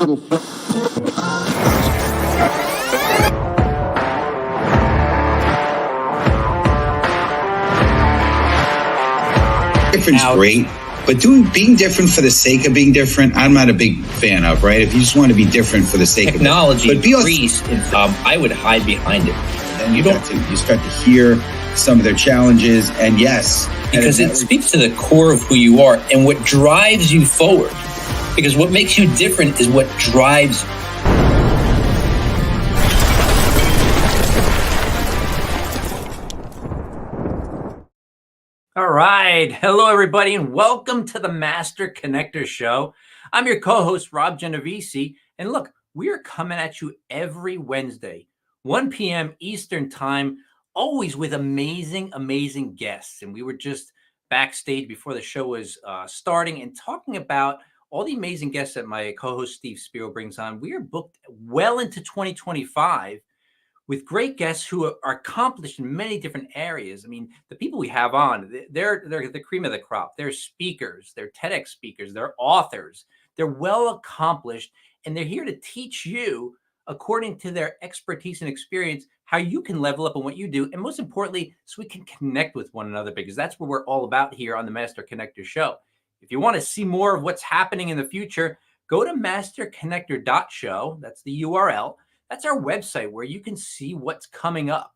Different's great, but being different for the sake of being different, I'm not a big fan of, right? If you just want to be different for the sake of technology, increased, I would hide behind it. And you start to hear some of their challenges, and yes, because it speaks to the core of who you are and what drives you forward. Because what makes you different is what drives you. All right. Hello, everybody, and welcome to the Master Connector Show. I'm your co-host, Rob Genovesi. And look, we are coming at you every Wednesday, 1 p.m. Eastern Time, always with amazing guests. And we were just backstage before the show was starting and talking about all the amazing guests that my co-host, Steve Spiro, brings on. We are booked well into 2025. With great guests who are accomplished in many different areas. I mean, the people we have on, they're the cream of the crop. They're speakers, they're TEDx speakers, they're authors. They're well accomplished, and they're here to teach you, according to their expertise and experience, how you can level up on what you do. And most importantly, so we can connect with one another, because that's what we're all about here on the Master Connector Show. If you want to see more of what's happening in the future, go to masterconnector.show. That's the URL. That's our website where you can see what's coming up.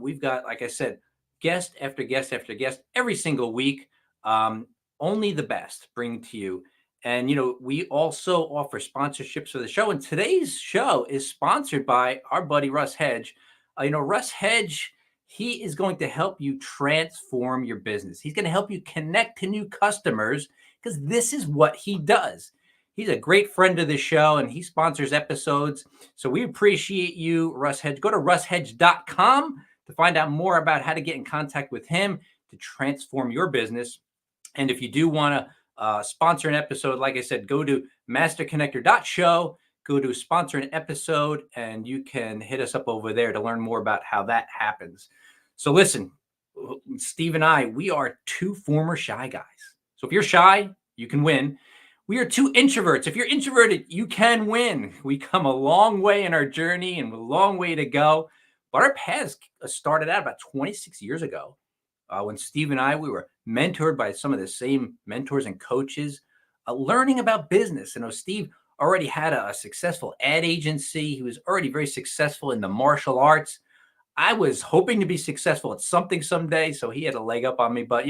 We've got, like I said, guest after guest after guest every single week. Only the best bring to you. And, we also offer sponsorships for the show. And today's show is sponsored by our buddy, Russ Hedge. Russ Hedge, he is going to help you transform your business. He's going to help you connect to new customers, because this is what he does. He's a great friend of the show, and he sponsors episodes. So we appreciate you, Russ Hedge. Go to russhedge.com to find out more about how to get in contact with him to transform your business. And if you do want to sponsor an episode, like I said, go to masterconnector.show, go to sponsor an episode, and you can hit us up over there to learn more about how that happens. So listen, Steve and I, we are two former shy guys. So if you're shy, you can win. We are two introverts. If you're introverted, you can win. We come a long way in our journey and a long way to go. But our paths started out about 26 years ago when Steve and I, we were mentored by some of the same mentors and coaches, learning about business. Steve already had a successful ad agency. He was already very successful in the martial arts. I was hoping to be successful at something someday, so he had a leg up on me. But,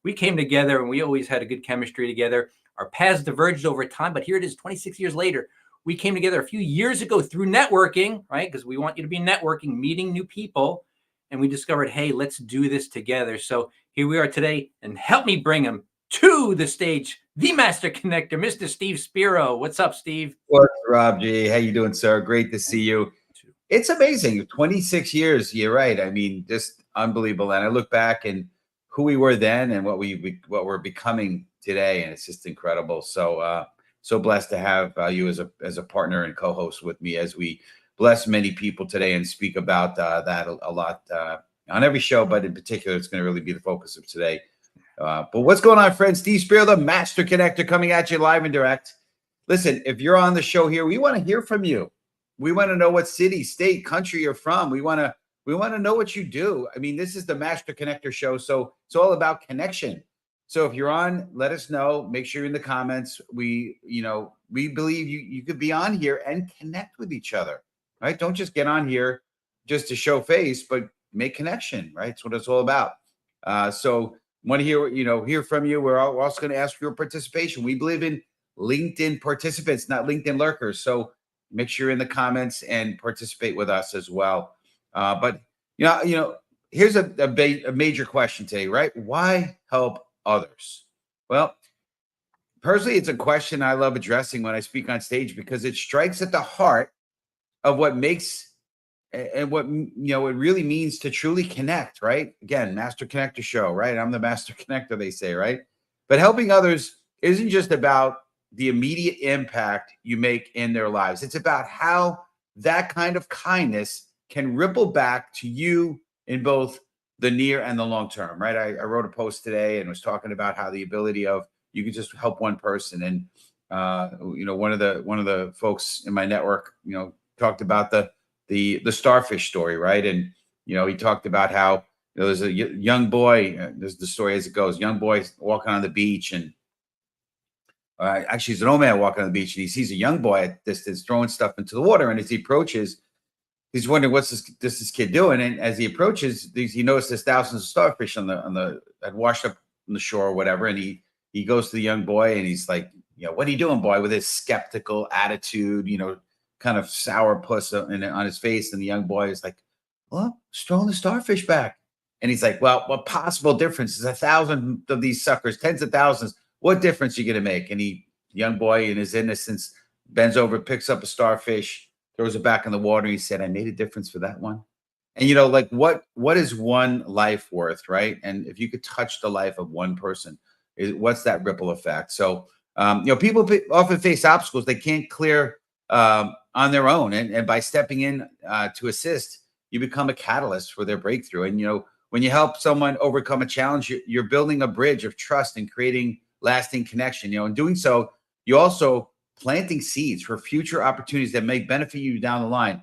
we came together and we always had a good chemistry together. Our paths diverged over time, but here it is 26 years later. We came together a few years ago through networking, right? Because we want you to be networking, meeting new people. And we discovered, hey, let's do this together. So here we are today, and help me bring him to the stage, the Master Connector, Mr. Steve Spiro. What's up, Steve? What's Rob G? How you doing, sir? Great to see you. It's amazing. 26 years. You're right. I mean, just unbelievable. And I look back and who we were then and what we're becoming today, and it's just incredible. So so blessed to have you as a partner and co-host with me as we bless many people today and speak about that a lot on every show, but in particular, it's going to really be the focus of today. But what's going on, friends? Steve Spiro, the Master Connector, coming at you live and direct. Listen, if you're on the show here, we want to hear from you. We want to know what city, state, country you're from. We want to know what you do. I mean, this is the Master Connector Show, so it's all about connection. So if you're on, let us know. Make sure you're in the comments. We believe you could be on here and connect with each other, right? Don't just get on here just to show face, but make connection, right? That's what it's all about. So want to hear from you. We're also going to ask for your participation. We believe in LinkedIn participants, not LinkedIn lurkers. So make sure you're in the comments and participate with us as well. But here's a major question today, right? Why help others? Well, personally, it's a question I love addressing when I speak on stage, because it strikes at the heart of what makes and what it really means to truly connect, right? Again, Master Connector Show, right? I'm the Master Connector, they say, right? But helping others isn't just about the immediate impact you make in their lives. It's about how that kind of kindness can ripple back to you in both the near and the long term, right? I wrote a post today and was talking about how the ability of you can just help one person. And One of the folks in my network, talked about the starfish story, right? And he talked about how there's a young boy. There's the story as it goes. Young boy walking on the beach, and actually, he's an old man walking on the beach, and he sees a young boy at distance throwing stuff into the water. And as he approaches, he's wondering what's this kid doing. And as he approaches, he notices there's thousands of starfish that washed up on the shore or whatever. And he goes to the young boy, and he's like, what are you doing, boy? With his skeptical attitude, kind of sour puss on his face. And the young boy is like, well, just throwing the starfish back. And he's like, well, what possible difference is 1,000 of these suckers, tens of thousands? What difference are you going to make? And the young boy in his innocence bends over, picks up a starfish, throws it back in the water. He said, I made a difference for that one. And, like what is one life worth, right? And if you could touch the life of one person, what's that ripple effect? So, people often face obstacles they can't clear on their own. And by stepping in to assist, you become a catalyst for their breakthrough. And, when you help someone overcome a challenge, you're building a bridge of trust and creating lasting connection. In doing so, you also planting seeds for future opportunities that may benefit you down the line.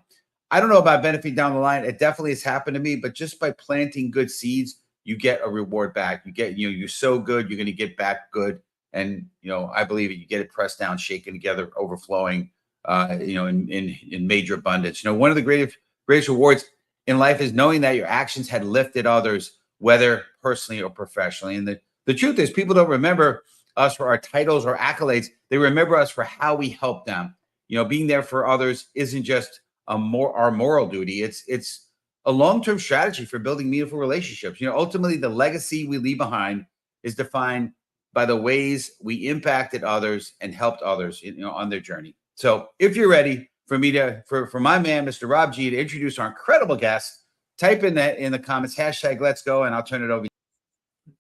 I don't know about benefiting down the line. It definitely has happened to me, but just by planting good seeds, you get a reward back. You get, you're so good, you're going to get back good. And, I believe you get it pressed down, shaken together, overflowing, in major abundance. One of the greatest rewards in life is knowing that your actions had lifted others, whether personally or professionally. And the truth is, people don't remember us for our titles or accolades. They remember us for how we help them. Being there for others isn't just our moral duty. It's a long-term strategy for building meaningful relationships. Ultimately, the legacy we leave behind is defined by the ways we impacted others and helped others, on their journey. So if you're ready for me for my man, Mr. Rob G, to introduce our incredible guest, type in the comments, #let's go, and I'll turn it over.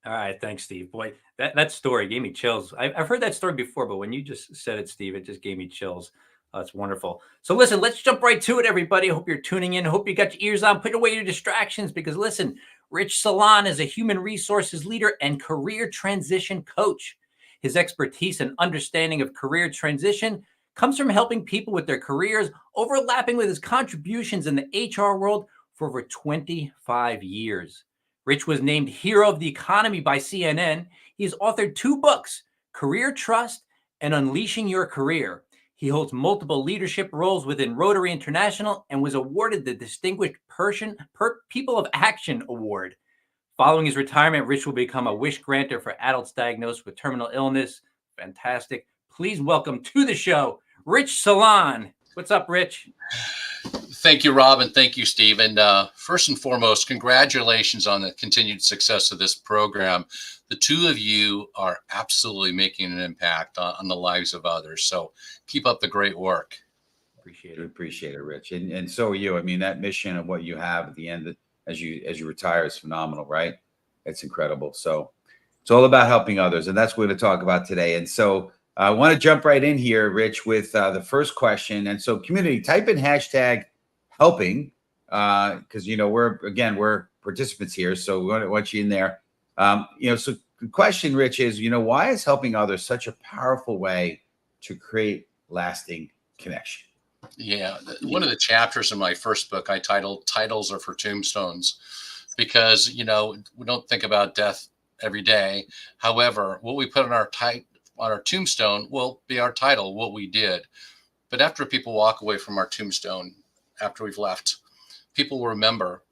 All right. Thanks, Steve. Boy, that story gave me chills. I've heard that story before, but when you just said it, Steve, it just gave me chills. It's wonderful. So listen, let's jump right to it, everybody. I hope you're tuning in. I hope you got your ears on. Put away your distractions because listen, Rich Salon is a human resources leader and career transition coach. His expertise and understanding of career transition comes from helping people with their careers, overlapping with his contributions in the HR world for over 25 years. Rich was named Hero of the Economy by CNN. He has authored 2 books, Career Trust and Unleashing Your Career. He holds multiple leadership roles within Rotary International and was awarded the Distinguished People of Action Award. Following his retirement, Rich will become a wish granter for adults diagnosed with terminal illness. Fantastic. Please welcome to the show, Rich Salon. What's up, Rich? Thank you, Rob, and thank you, Steve. And first and foremost, congratulations on the continued success of this program. The two of you are absolutely making an impact on the lives of others. So keep up the great work. Appreciate it, Rich. And so are you. I mean, that mission of what you have at the end as you retire is phenomenal, right? It's incredible. So it's all about helping others, and that's what we're going to talk about today. And so I want to jump right in here, Rich, with the first question. And so, community, type in #helping because we're participants here, so we want you in there. So the question, Rich, is why is helping others such a powerful way to create lasting connection? Yeah, one of the chapters in my first book I titled "Titles Are for Tombstones," because we don't think about death every day. However, what we put on our tombstone will be our title, what we did. But after people walk away from our tombstone, after we've left, people will remember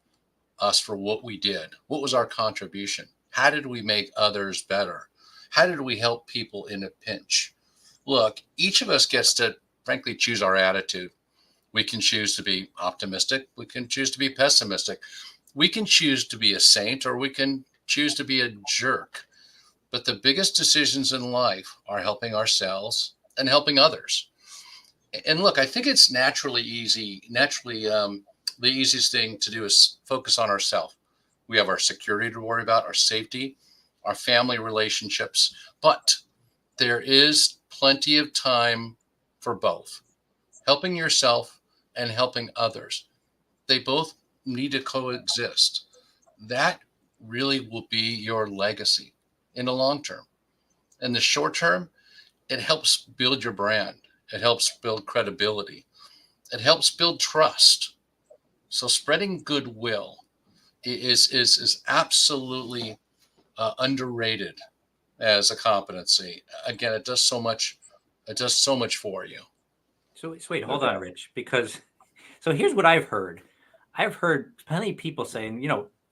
us for what we did. What was our contribution? How did we make others better? How did we help people in a pinch? Look, each of us gets to, frankly, choose our attitude. We can choose to be optimistic. We can choose to be pessimistic. We can choose to be a saint, or we can choose to be a jerk. But the biggest decisions in life are helping ourselves and helping others. And look, I think it's the easiest thing to do is focus on ourselves. We have our security to worry about, our safety, our family relationships, but there is plenty of time for both. Helping yourself and helping others. They both need to coexist. That really will be your legacy in the long term. In the short term, it helps build your brand. It helps build credibility. It helps build trust. So spreading goodwill is absolutely underrated as a competency. Again, it does so much. It does so much for you. So wait, hold on, Rich, because so here's what I've heard. I've heard plenty of people saying,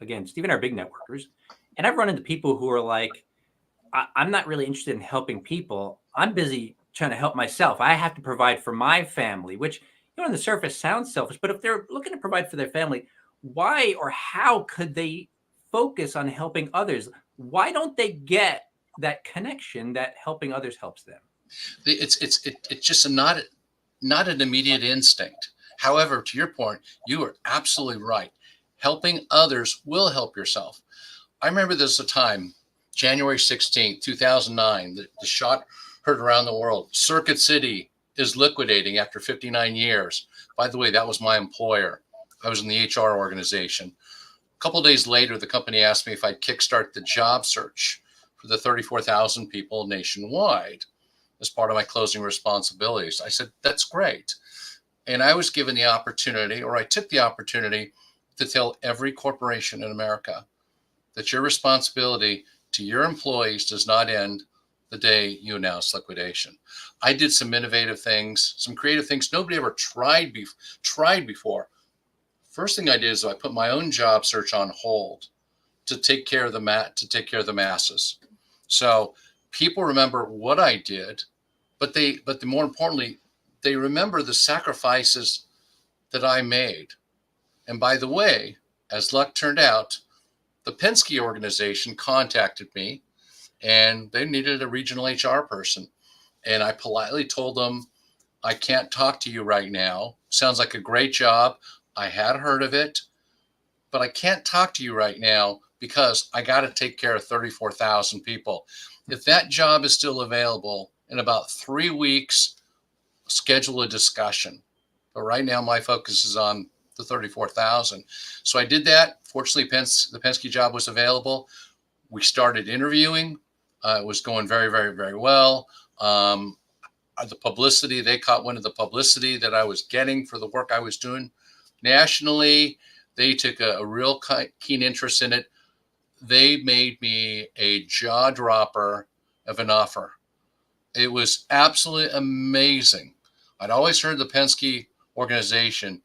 again, Steve and I are big networkers, and I've run into people who are like, I'm not really interested in helping people. I'm busy trying to help myself. I have to provide for my family, which, on the surface sounds selfish, but if they're looking to provide for their family, why or how could they focus on helping others? Why don't they get that connection that helping others helps them? It's just not an immediate instinct. However, to your point, you are absolutely right. Helping others will help yourself. I remember there's a time, January 16th, 2009, the shot heard around the world. Circuit City is liquidating after 59 years. By the way, that was my employer. I was in the HR organization. A couple of days later, the company asked me if I'd kickstart the job search for the 34,000 people nationwide as part of my closing responsibilities. I said, that's great. And I was given the opportunity, or I took the opportunity, to tell every corporation in America that your responsibility to your employees does not end the day you announce liquidation. I did some innovative things, some creative things nobody ever tried before. First thing I did is I put my own job search on hold to take care of the masses. So people remember what I did, but more importantly, they remember the sacrifices that I made. And by the way, as luck turned out, the Penske organization contacted me and they needed a regional HR person. And I politely told them, I can't talk to you right now. Sounds like a great job. I had heard of it, but I can't talk to you right now because I got to take care of 34,000 people. If that job is still available in about 3 weeks, schedule a discussion. But right now, my focus is on the 34,000. So I did that. Fortunately, the Penske job was available. We started interviewing. It was going very, very, very well. The publicity, they caught wind of the publicity that I was getting for the work I was doing nationally. They took a real keen interest in it. They made me a jaw dropper of an offer. It was absolutely amazing. I'd always heard the Penske organization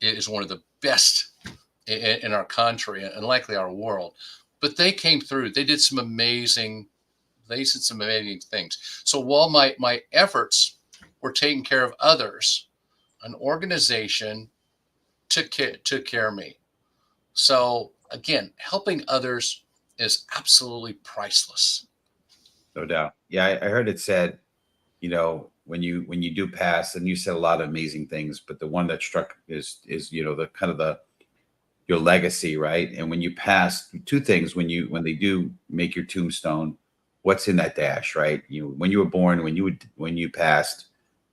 is one of the best in our country and likely our world. But they came through. They did some amazing things. So while my efforts were taking care of others, an organization took care of me. So again, helping others is absolutely priceless. No doubt. Yeah, I heard it said, when you do pass, and you said a lot of amazing things, but the one that struck is the kind of your legacy, right? And when you pass, two things when they do make your tombstone, what's in that dash, right? When you were born, when you passed,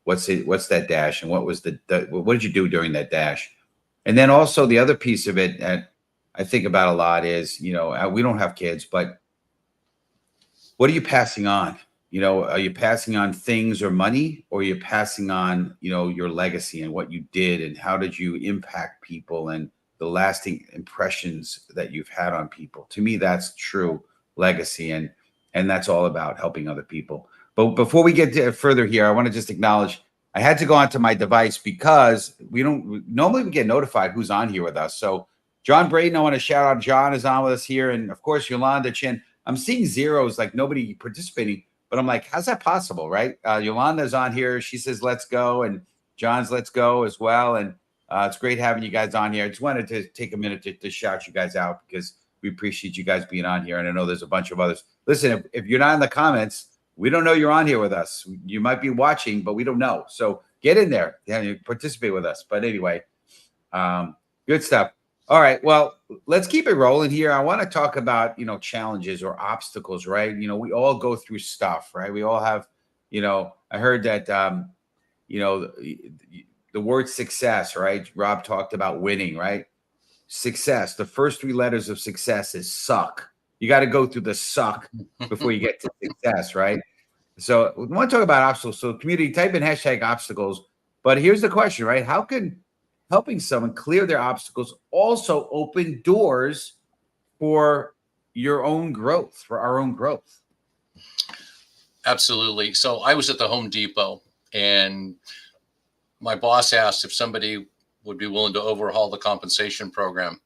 what's that dash, and what did you do during that dash? And then also the other piece of it that I think about a lot is, we don't have kids, but what are you passing on? Are you passing on things or money, or are you passing on, your legacy and what you did and how did you impact people and the lasting impressions that you've had on people? To me, that's true legacy. And that's all about helping other people. But before we get further here, I want to just acknowledge I had to go onto my device because we get notified who's on here with us. So John Braden, I want to shout out. John is on with us here. And of course, Yolanda Chin. I'm seeing zeros, like nobody participating, but I'm like, how's that possible, right? Yolanda's on here. She says, let's go. And John's let's go as well. And it's great having you guys on here. I just wanted to take a minute to shout you guys out because we appreciate you guys being on here. And I know there's a bunch of others. Listen, if you're not in the comments, we don't know you're on here with us. You might be watching, but we don't know. So get in there and participate with us. But anyway, good stuff. All right. Well, let's keep it rolling here. I want to talk about, challenges or obstacles, right? We all go through stuff, right? We all have, I heard that, the word success, right? Rob talked about winning, right? Success. The first 3 letters of success is suck. You got to go through the suck before you get to success, right? So we want to talk about obstacles. So community, type in hashtag obstacles. But here's the question, right? How can helping someone clear their obstacles also open doors for your own growth, for our own growth? Absolutely. So I was at the Home Depot, and my boss asked if somebody would be willing to overhaul the compensation program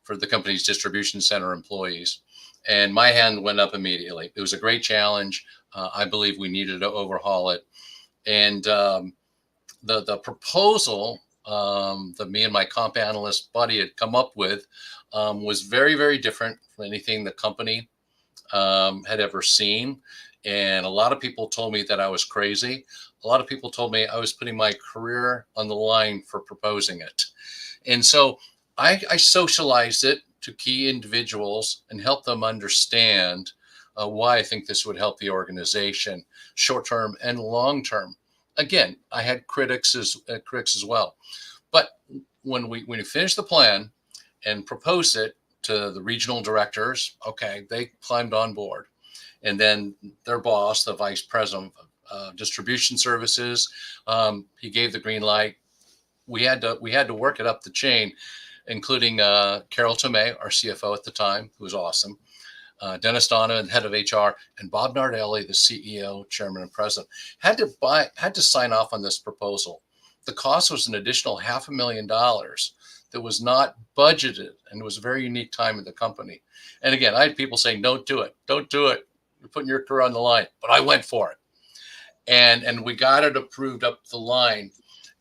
for the company's distribution center employees. And my hand went up immediately. It was a great challenge. I believe we needed to overhaul it. And the proposal that me and my comp analyst buddy had come up with was very, very different from anything the company had ever seen. And a lot of people told me that I was crazy. A lot of people told me I was putting my career on the line for proposing it. And so I socialized it to key individuals and helped them understand why I think this would help the organization, short term and long term. Again, I had critics as well. But when we finished the plan and proposed it to the regional directors, okay, they climbed on board. And then their boss, the vice president of distribution services, he gave the green light. We had to work it up the chain, including Carol Tomei, our CFO at the time, who was awesome, Dennis Donovan, head of HR, and Bob Nardelli, the CEO, chairman, and president, had to sign off on this proposal. The cost was an additional $500,000 that was not budgeted, and it was a very unique time in the company. And again, I had people saying, "Don't do it, don't do it. You're putting your career on the line." But I went for it, and we got it approved up the line.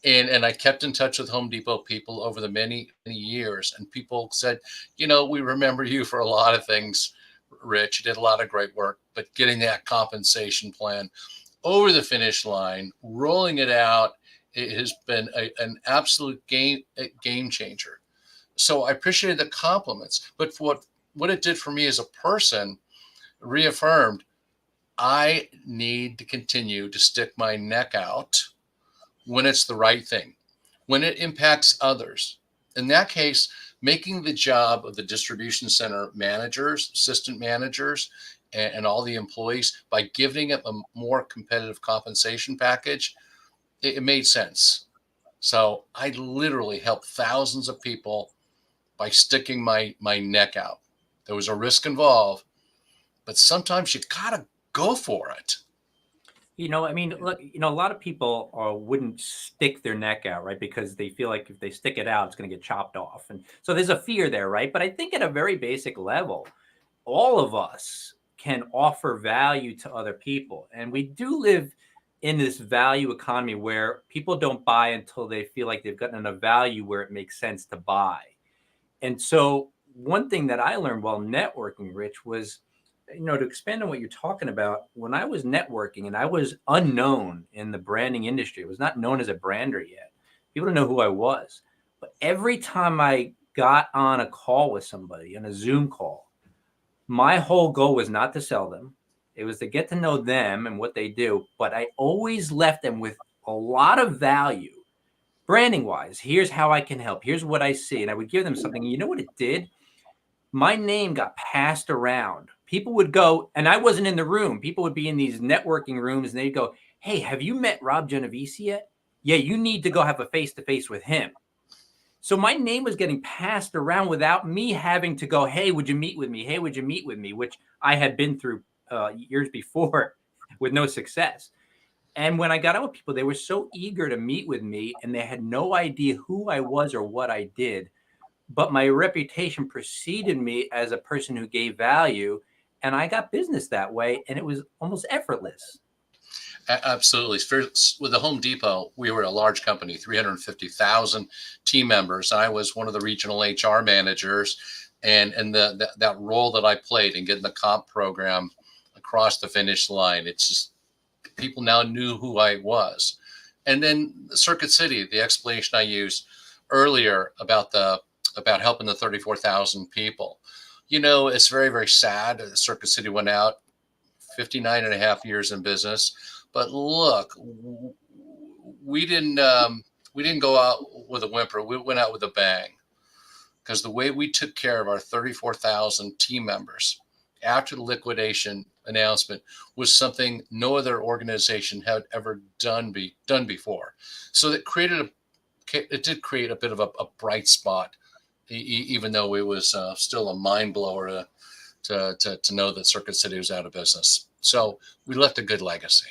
And I kept in touch with Home Depot people over the many years, and people said, "We remember you for a lot of things, Rich. You did a lot of great work, but getting that compensation plan over the finish line, rolling it out, it has been an absolute game changer." So I appreciated the compliments, but for what it did for me as a person, reaffirmed I need to continue to stick my neck out when it's the right thing, when it impacts others. In that case, making the job of the distribution center managers, assistant managers, and all the employees by giving them a more competitive compensation package, it made sense. So I literally helped thousands of people by sticking my neck out. There was a risk involved, but sometimes you gotta go for it. Look, a lot of people wouldn't stick their neck out, right? Because they feel like if they stick it out, it's going to get chopped off. And so there's a fear there, right? But I think at a very basic level, all of us can offer value to other people. And we do live in this value economy where people don't buy until they feel like they've gotten enough value where it makes sense to buy. And so one thing that I learned while networking, Rich, was, to expand on what you're talking about, when I was networking and I was unknown in the branding industry, I was not known as a brander yet. People didn't know who I was. But every time I got on a call with somebody, on a Zoom call, my whole goal was not to sell them. It was to get to know them and what they do. But I always left them with a lot of value, branding wise. Here's how I can help. Here's what I see. And I would give them something. You know what it did? My name got passed around. People would go, and I wasn't in the room. People would be in these networking rooms, and they'd go, "Hey, have you met Rob Genovesi yet? Yeah, you need to go have a face-to-face with him." So my name was getting passed around without me having to go, "Hey, would you meet with me? Hey, would you meet with me?" Which I had been through years before with no success. And when I got out with people, they were so eager to meet with me, and they had no idea who I was or what I did. But my reputation preceded me as a person who gave value, and I got business that way, and it was almost effortless. Absolutely. With the Home Depot, we were a large company, 350,000 team members. I was one of the regional HR managers, and that role that I played in getting the comp program across the finish line, it's just people now knew who I was. And then Circuit City, the explanation I used earlier about helping the 34,000 people. It's very, very sad. Circuit City went out 59 and a half years in business. But look, we didn't go out with a whimper. We went out with a bang, because the way we took care of our 34,000 team members after the liquidation announcement was something no other organization had ever done before. So it did create a bit of a bright spot, even though it was still a mind blower to know that Circuit City was out of business. So we left a good legacy.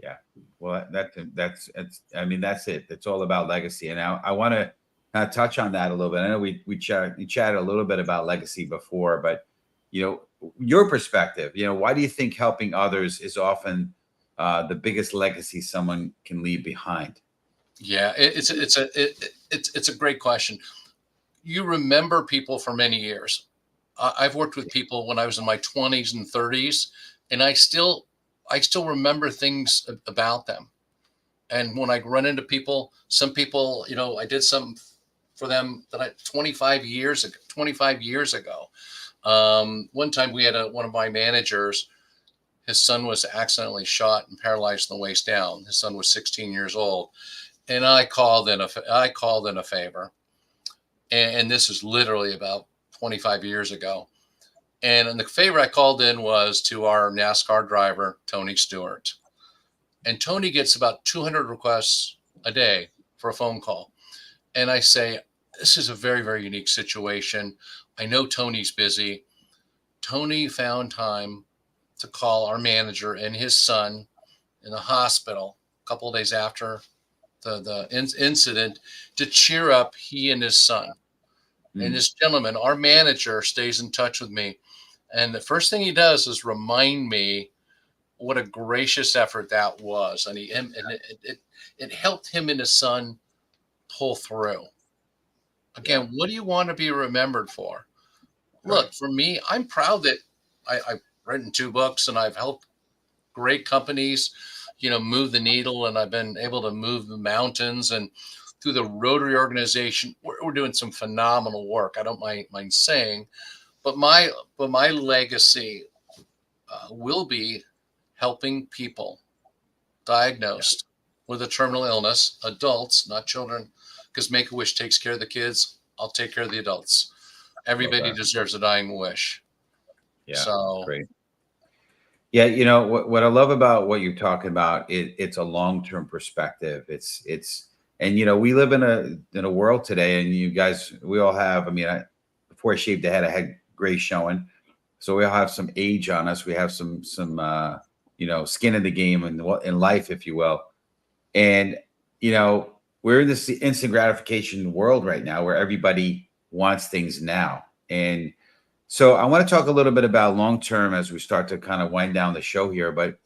Yeah. Well, that's I mean, that's it. It's all about legacy. And I want to kind of touch on that a little bit. I know we chatted a little bit about legacy before, but your perspective, why do you think helping others is often the biggest legacy someone can leave behind? Yeah, it's a great question. You remember people for many years. I've worked with people when I was in my 20s and 30s, and I still remember things about them. And when I run into people, some people, I did something for them that 25 years ago. One time we had one of my managers, his son was accidentally shot and paralyzed from the waist down. His son was 16 years old. And I called in a favor. And this is literally about 25 years ago. And the favor I called in was to our NASCAR driver, Tony Stewart. And Tony gets about 200 requests a day for a phone call. And I say, this is a very, very unique situation. I know Tony's busy. Tony found time to call our manager and his son in the hospital a couple of days after the incident to cheer up he and his son. And this gentleman, our manager, stays in touch with me. And the first thing he does is remind me what a gracious effort that was. And it helped him and his son pull through. Again, what do you want to be remembered for? Look, for me, I'm proud that I've written 2 books and I've helped great companies, move the needle, and I've been able to move the mountains. And through the Rotary organization, we're doing some phenomenal work. I don't mind saying, but my legacy will be helping people diagnosed with a terminal illness, adults, not children, because Make-A-Wish takes care of the kids. I'll take care of the adults. Everybody deserves a dying wish. Yeah, so great. Yeah, what I love about what you're talking about, it's a long-term perspective. And we live in a world today, and you guys, we all have. I mean, before I shaved the head, I had gray showing, so we all have some age on us. We have some skin in the game and in life, if you will. And we're in this instant gratification world right now, where everybody wants things now. And so I want to talk a little bit about long term as we start to kind of wind down the show here. But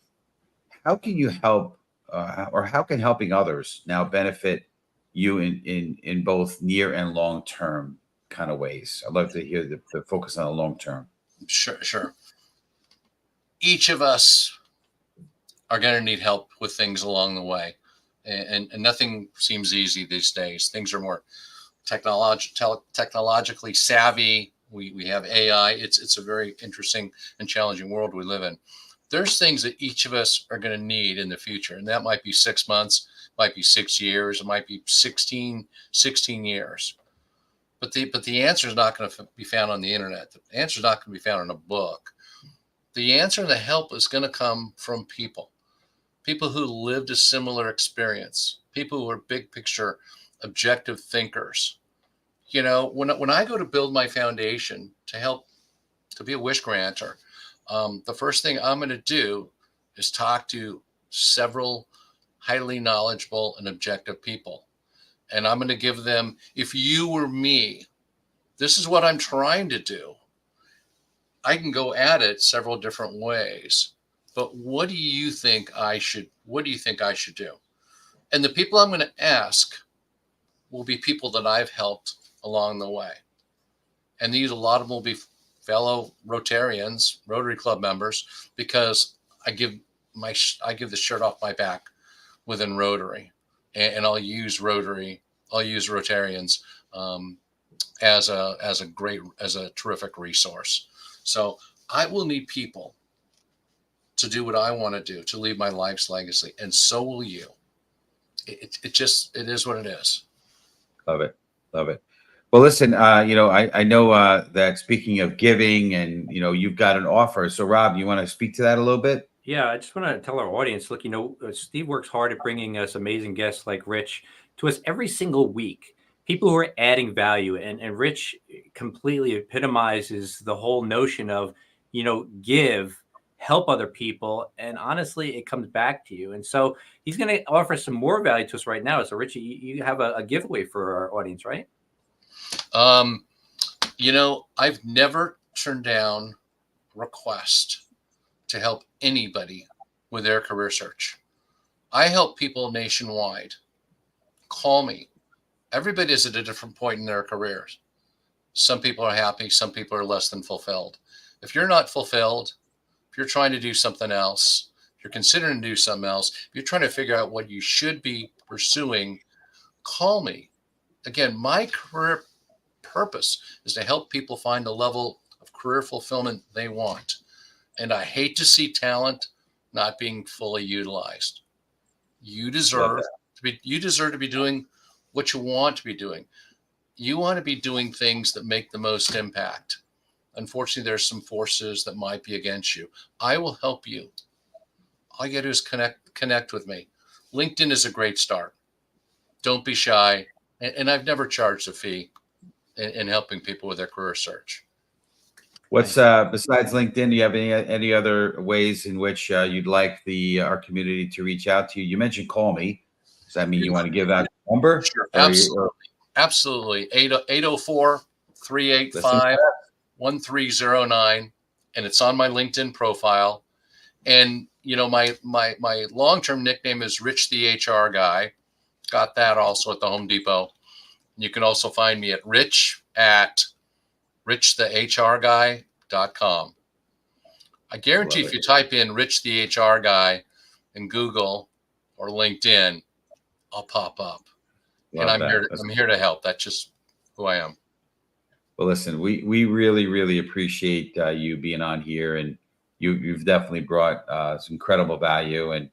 how can you help, or how can helping others now benefit you in both near and long term kind of ways? I'd love to hear the focus on the long term. Sure. Each of us are going to need help with things along the way, and nothing seems easy these days. Things are more technologically savvy. We have AI. It's a very interesting and challenging world we live in. There's things that each of us are going to need in the future, and that might be 6 months, might be 6 years, it might be 16 years. But the answer is not going to be found on the internet. The answer is not going to be found in a book. The answer and the help is going to come from people who lived a similar experience, people who are big picture, objective thinkers. When I go to build my foundation to help to be a wish granter, the first thing I'm going to do is talk to several highly knowledgeable and objective people. And I'm going to give them, if you were me, this is what I'm trying to do. I can go at it several different ways, but what do you think I should do? And the people I'm going to ask will be people that I've helped along the way. And a lot of them will be fellow Rotarians, Rotary Club members, because I give the shirt off my back within Rotary, and I'll use Rotarians as a terrific resource. So I will need people to do what I want to do, to leave my life's legacy, and so will you. It is what it is. Love it. Well, listen, I know that speaking of giving and, you've got an offer. So, Rob, you want to speak to that a little bit? Yeah, I just want to tell our audience, look, Steve works hard at bringing us amazing guests like Rich to us every single week. People who are adding value, and Rich completely epitomizes the whole notion of, give, help other people, and honestly, it comes back to you. And so he's going to offer some more value to us right now. So, Rich, you have a giveaway for our audience, right? I've never turned down request to help anybody with their career search. I help people nationwide. Call me. Everybody is at a different point in their careers. Some people are happy. Some people are less than fulfilled. If you're not fulfilled, if you're trying to do something else, if you're considering to do something else, if you're trying to figure out what you should be pursuing, call me. Again, my career purpose is to help people find the level of career fulfillment they want. And I hate to see talent not being fully utilized. You deserve to be doing what you want to be doing. You want to be doing things that make the most impact. Unfortunately, there's some forces that might be against you. I will help you. All you got to do is connect with me. LinkedIn is a great start. Don't be shy. And I've never charged a fee in helping people with their career search. What's besides LinkedIn? Do you have any other ways in which you'd like our community to reach out to you? You mentioned call me. Does that mean you want to give out a number? Sure, absolutely. 804-385-1309, and it's on my LinkedIn profile. And my long-term nickname is Rich the HR Guy. Got that also at the Home Depot. You can also find me at richthehrguy.com. I guarantee if you type in Rich the HR Guy in Google or LinkedIn, I'll pop up. And I'm here to help. That's just who I am. Well, listen, we really, really appreciate you being on here, and you've definitely brought some incredible value, and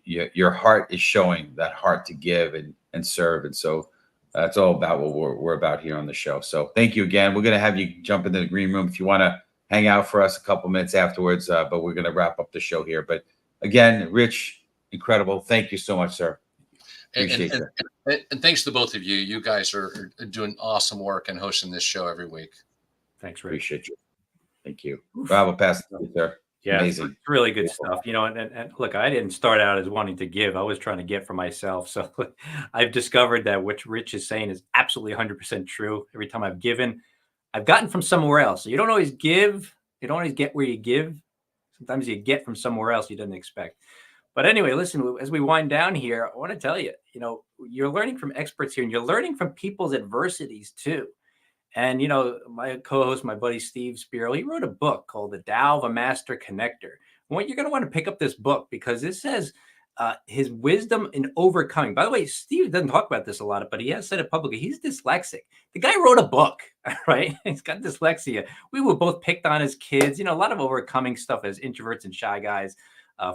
your heart is showing that heart to give and serve. And so that's all about what we're about here on the show. So thank you again. We're going to have you jump into the green room if you want to hang out for us a couple minutes afterwards, but we're going to wrap up the show here. But again, Rich, incredible. Thank you so much, sir. Appreciate it. And thanks to both of you. You guys are doing awesome work and hosting this show every week. Thanks, Rich. Appreciate you. Thank you. Rob, I'll pass it to you, sir. Yeah, amazing. It's really good stuff. And look, I didn't start out as wanting to give. I was trying to get for myself. So I've discovered that what Rich is saying is absolutely 100% true. Every time I've given, I've gotten from somewhere else. So you don't always give. You don't always get where you give. Sometimes you get from somewhere else you didn't expect. But anyway, listen, as we wind down here, I want to tell you, you're learning from experts here, and you're learning from people's adversities too. And, my co-host, my buddy, Steve Spiro, he wrote a book called The Tao of a Master Connector. Well, you're going to want to pick up this book because it says his wisdom in overcoming. By the way, Steve doesn't talk about this a lot, but he has said it publicly. He's dyslexic. The guy wrote a book, right? He's got dyslexia. We were both picked on as kids, a lot of overcoming stuff as introverts and shy guys,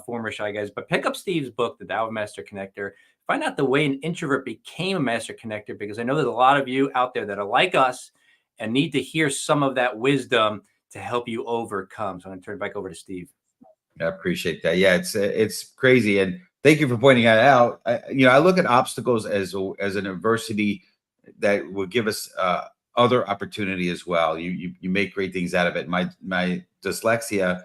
former shy guys. But pick up Steve's book, The Tao of a Master Connector. Find out the way an introvert became a master connector, because I know there's a lot of you out there that are like us and need to hear some of that wisdom to help you overcome. So I'm going to turn it back over to Steve. I appreciate that. Yeah, it's crazy. And thank you for pointing that out. I look at obstacles as an adversity that will give us other opportunity as well. You make great things out of it. My dyslexia,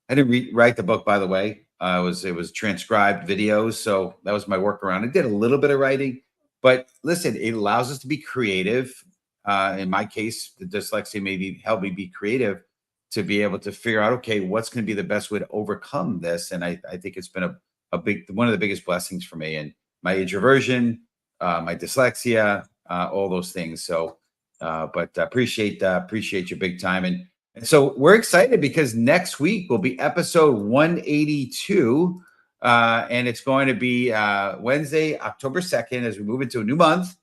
I didn't write the book, by the way. It was transcribed videos. So that was my workaround. I did a little bit of writing, but listen, it allows us to be creative. In my case, the dyslexia maybe helped me be creative to be able to figure out, okay, what's going to be the best way to overcome this. And I think it's been one of the biggest blessings for me, and my introversion, my dyslexia, all those things. So, but appreciate you big time. And so we're excited because next week will be episode 182. And it's going to be Wednesday, October 2nd, as we move into a new month,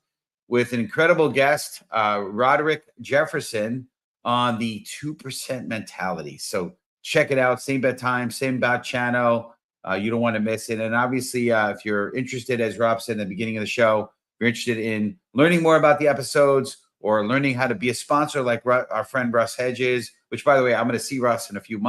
with an incredible guest, Roderick Jefferson, on the 2% mentality. So check it out. Same bat time, same bat channel. You don't want to miss it. And obviously, if you're interested, as Rob said in the beginning of the show, if you're interested in learning more about the episodes or learning how to be a sponsor like our friend Russ Hedges, which, by the way, I'm going to see Russ in a few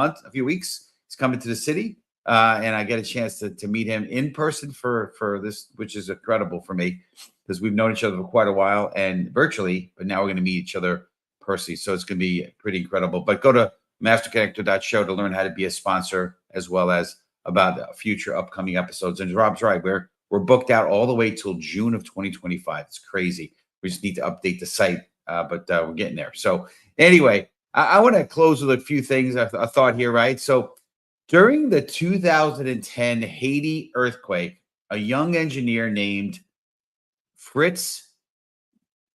weeks. He's coming to the city, and I get a chance to meet him in person for this, which is incredible for me because we've known each other for quite a while and virtually, but now we're going to meet each other personally. So it's going to be pretty incredible. But go to masterconnector.show to learn how to be a sponsor, as well as about future upcoming episodes. And Rob's right, we're booked out all the way till June of 2025. It's crazy. We just need to update the site, but we're getting there. So anyway, I want to close with a few things. I thought here, right? So during the 2010 Haiti earthquake, a young engineer named Fritz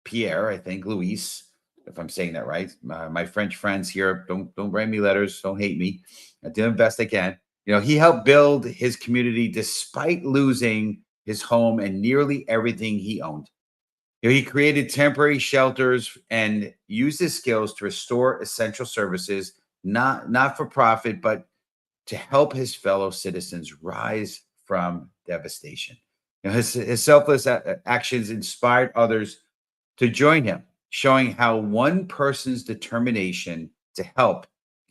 Pierre, I think, Luis, if I'm saying that right. My French friends here, don't write me letters. Don't hate me. I do the best I can. He helped build his community despite losing his home and nearly everything he owned. He created temporary shelters and used his skills to restore essential services, not for profit, but to help his fellow citizens rise from devastation. His selfless actions inspired others to join him, showing how one person's determination to help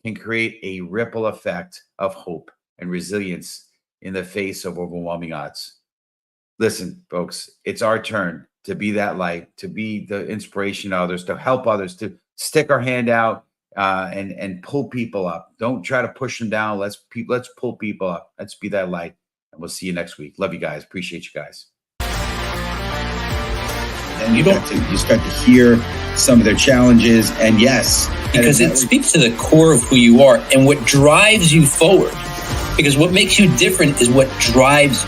can create a ripple effect of hope and resilience in the face of overwhelming odds. Listen, folks, it's our turn to be that light, to be the inspiration to others, to help others, to stick our hand out and pull people up. Don't try to push them down. Let's pull people up. Let's be that light. And we'll see you next week. Love you guys. Appreciate you guys. And you start to hear some of their challenges. And yes, because it speaks to the core of who you are and what drives you forward. Because what makes you different is what drives